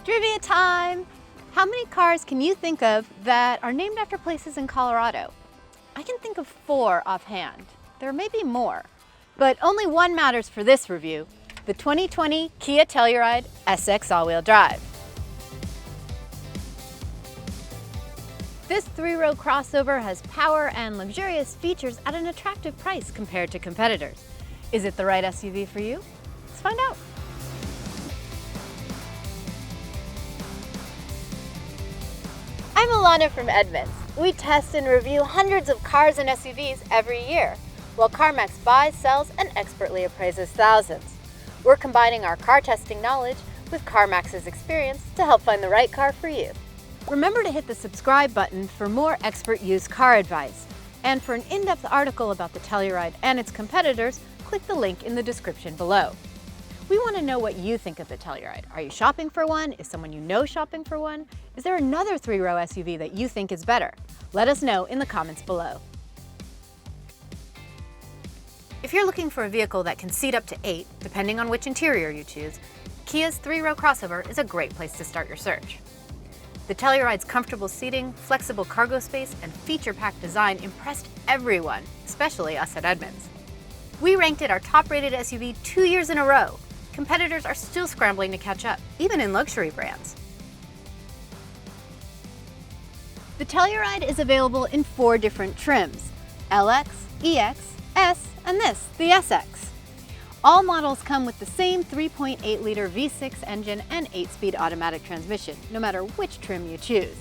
Trivia time! How many cars can you think of that are named after places in Colorado? I can think of 4 offhand. There may be more, but only one matters for this review, the 2020 Kia Telluride SX all-wheel drive. This 3-row crossover has power and luxurious features at an attractive price compared to competitors. Is it the right SUV for you? Let's find out. I'm Alana from Edmunds. We test and review hundreds of cars and SUVs every year, while CarMax buys, sells, and expertly appraises thousands. We're combining our car testing knowledge with CarMax's experience to help find the right car for you. Remember to hit the subscribe button for more expert used car advice. And for an in-depth article about the Telluride and its competitors, click the link in the description below. We want to know what you think of the Telluride. Are you shopping for one? Is someone you know shopping for one? Is there another 3-row SUV that you think is better? Let us know in the comments below. If you're looking for a vehicle that can seat up to 8, depending on which interior you choose, Kia's 3-row crossover is a great place to start your search. The Telluride's comfortable seating, flexible cargo space, and feature-packed design impressed everyone, especially us at Edmunds. We ranked it our top-rated SUV 2 years in a row. Competitors are still scrambling to catch up, even in luxury brands. The Telluride is available in 4 different trims: LX, EX, S, and this, the SX. All models come with the same 3.8-liter V6 engine and 8-speed automatic transmission, no matter which trim you choose.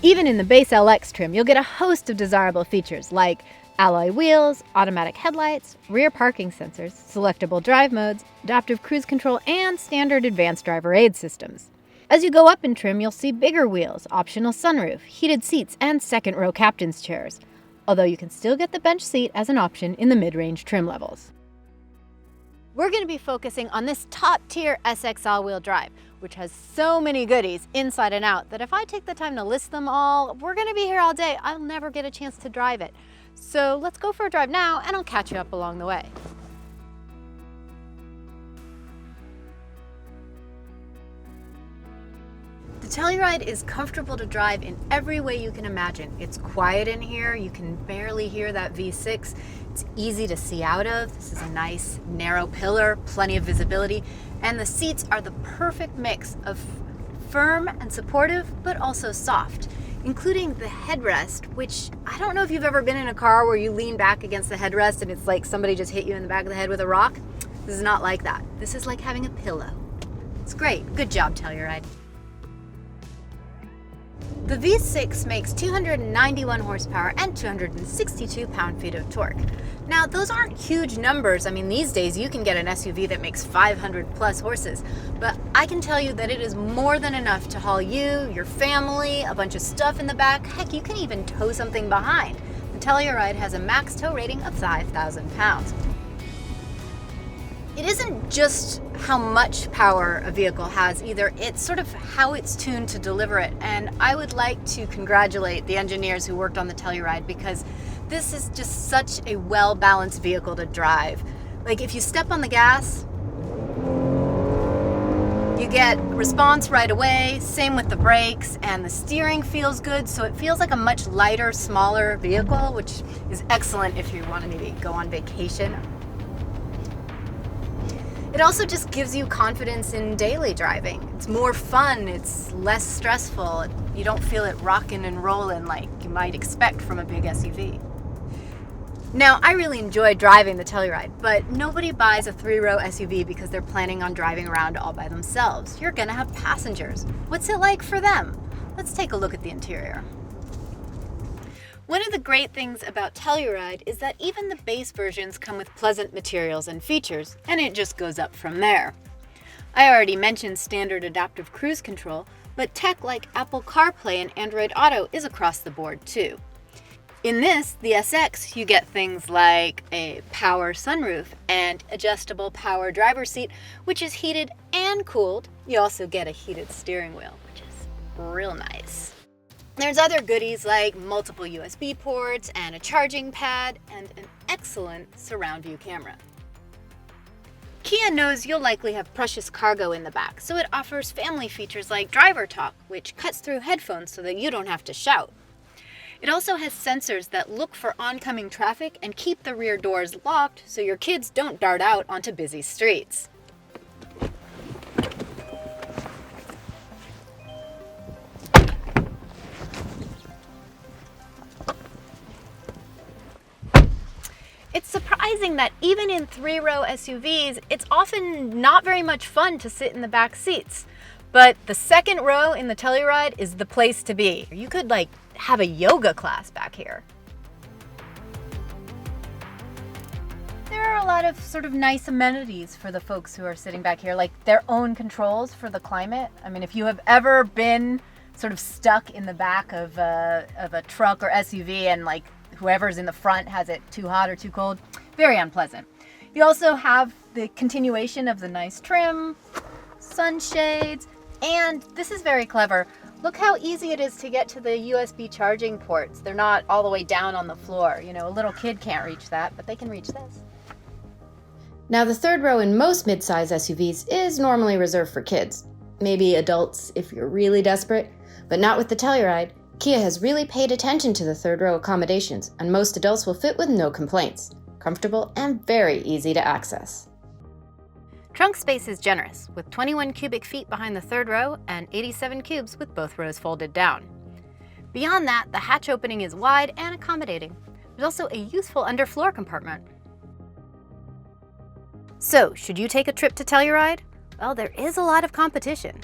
Even in the base LX trim, you'll get a host of desirable features like alloy wheels, automatic headlights, rear parking sensors, selectable drive modes, adaptive cruise control, and standard advanced driver aid systems. As you go up in trim, you'll see bigger wheels, optional sunroof, heated seats, and second-row captain's chairs, although you can still get the bench seat as an option in the mid-range trim levels. We're going to be focusing on this top-tier SX all-wheel drive, which has so many goodies inside and out that if I take the time to list them all, we're going to be here all day. I'll never get a chance to drive it. So let's go for a drive now, and I'll catch you up along the way. The Telluride is comfortable to drive in every way you can imagine. It's quiet in here, you can barely hear that V6. It's easy to see out of. This is a nice narrow pillar, plenty of visibility, and the seats are the perfect mix of firm and supportive, but also soft, including the headrest, which I don't know if you've ever been in a car where you lean back against the headrest and it's like somebody just hit you in the back of the head with a rock. This is not like that. This is like having a pillow. It's great. Good job, Telluride. The V6 makes 291 horsepower and 262 pound-feet of torque. Now, those aren't huge numbers. I mean, these days you can get an SUV that makes 500 plus horses, but I can tell you that it is more than enough to haul you, your family, a bunch of stuff in the back. Heck, you can even tow something behind. The Telluride has a max tow rating of 5,000 pounds. It isn't just how much power a vehicle has either, it's sort of how it's tuned to deliver it. And I would like to congratulate the engineers who worked on the Telluride because this is just such a well-balanced vehicle to drive. Like if you step on the gas, you get response right away, same with the brakes, and the steering feels good, so it feels like a much lighter, smaller vehicle, which is excellent if you want to maybe go on vacation. It also just gives you confidence in daily driving. It's more fun, it's less stressful, you don't feel it rocking and rolling like you might expect from a big SUV. Now, I really enjoy driving the Telluride, but nobody buys a 3-row SUV because they're planning on driving around all by themselves. You're gonna have passengers. What's it like for them? Let's take a look at the interior. One of the great things about Telluride is that even the base versions come with pleasant materials and features, and it just goes up from there. I already mentioned standard adaptive cruise control, but tech like Apple CarPlay and Android Auto is across the board too. In this, the SX, you get things like a power sunroof and adjustable power driver's seat, which is heated and cooled. You also get a heated steering wheel, which is real nice. There's other goodies like multiple USB ports and a charging pad and an excellent surround view camera. Kia knows you'll likely have precious cargo in the back, so it offers family features like driver talk, which cuts through headphones so that you don't have to shout. It also has sensors that look for oncoming traffic and keep the rear doors locked so your kids don't dart out onto busy streets. It's surprising that even in three-row SUVs, it's often not very much fun to sit in the back seats. But the second row in the Telluride is the place to be. You could have a yoga class back here. There are a lot of sort of nice amenities for the folks who are sitting back here, like their own controls for the climate. I mean, if you have ever been sort of stuck in the back of a truck or SUV and whoever's in the front has it too hot or too cold, very unpleasant. You also have the continuation of the nice trim, sunshades, and this is very clever. Look how easy it is to get to the USB charging ports. They're not all the way down on the floor. You know, a little kid can't reach that, but they can reach this. Now, the third row in most midsize SUVs is normally reserved for kids. Maybe adults if you're really desperate, but not with the Telluride. Kia has really paid attention to the third row accommodations, and most adults will fit with no complaints. Comfortable and very easy to access. Trunk space is generous, with 21 cubic feet behind the third row and 87 cubes with both rows folded down. Beyond that, the hatch opening is wide and accommodating. There's also a useful underfloor compartment. So, should you take a trip to Telluride? Well, there is a lot of competition.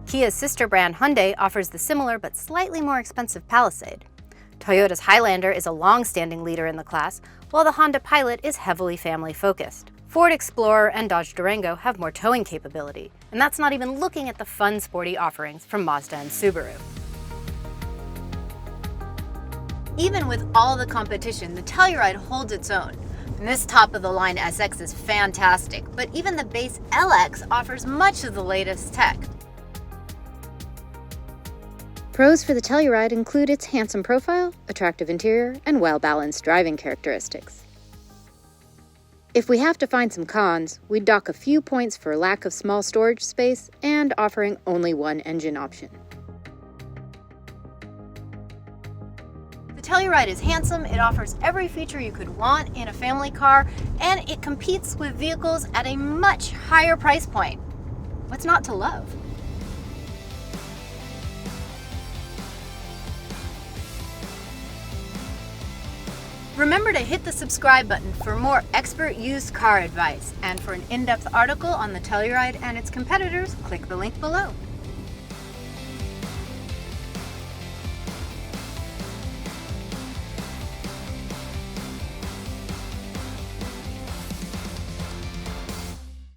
Kia's sister brand Hyundai offers the similar but slightly more expensive Palisade. Toyota's Highlander is a long-standing leader in the class, while the Honda Pilot is heavily family-focused. Ford Explorer and Dodge Durango have more towing capability, and that's not even looking at the fun, sporty offerings from Mazda and Subaru. Even with all the competition, the Telluride holds its own. And this top-of-the-line SX is fantastic, but even the base LX offers much of the latest tech. Pros for the Telluride include its handsome profile, attractive interior, and well-balanced driving characteristics. If we have to find some cons, we'd dock a few points for lack of small storage space and offering only one engine option. The Telluride is handsome, it offers every feature you could want in a family car, and it competes with vehicles at a much higher price point. What's not to love? Remember to hit the subscribe button for more expert used car advice, and for an in-depth article on the Telluride and its competitors, click the link below.